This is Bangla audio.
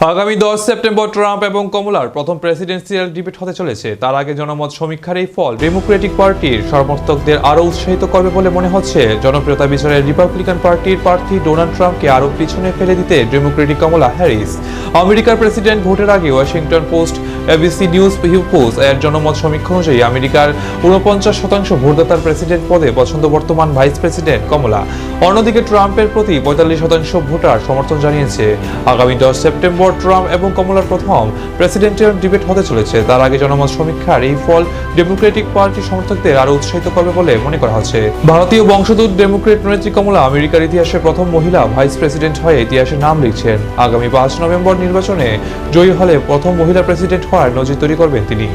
আগামী 10 সেপ্টেম্বর ট্রাম্প এবং কমলার প্রথম প্রেসিডেন্সিয়াল ডিবেট হতে চলেছে। তার আগে জনমত সমীক্ষার এই ফল ডেমোক্রেটিক পার্টির সমর্থকদের আরও উৎসাহিত করবে বলে মনে হচ্ছে। জনপ্রিয়তা বিচারে রিপাবলিকান পার্টির প্রার্থী ডোনাল্ড ট্রাম্পকে আরও পিছনে ফেলে দিতে ডেমোক্রেটিক কমলা হ্যারিস। আমেরিকার প্রেসিডেন্ট ভোটের আগে ওয়াশিংটন পোস্ট, এবিসি নিউজ, হিউপোস এর জনমত সমীক্ষা অনুযায়ী আমেরিকার 49% ভোটদাতার প্রেসিডেন্ট পদে পছন্দ বর্তমান ভাইস প্রেসিডেন্ট কমলা। অন্যদিকে ট্রাম্পের প্রতি 45% ভোটার সমর্থন জানিয়েছে। আগামী 10 সেপ্টেম্বর ট্রাম্প এবং কমলার প্রথম প্রেসিডেন্টিয়াল ডিবেট হতে চলেছে। তার আগে জনমত সমীক্ষার এই ফল ডেমোক্রেটিক পার্টির সমর্থকদের আরও উৎসাহিত করবে বলে মনে করা হচ্ছে। ভারতীয় বংশোদ্ভূত ডেমোক্রেট নেত্রী কমলা আমেরিকার ইতিহাসে প্রথম মহিলা ভাইস প্রেসিডেন্ট হয়ে ইতিহাসে নাম লিখছেন। আগামী 5 নভেম্বর নির্বাচনে জয়ী হলে প্রথম মহিলা প্রেসিডেন্ট হওয়ার নজির তৈরি করবেন তিনি।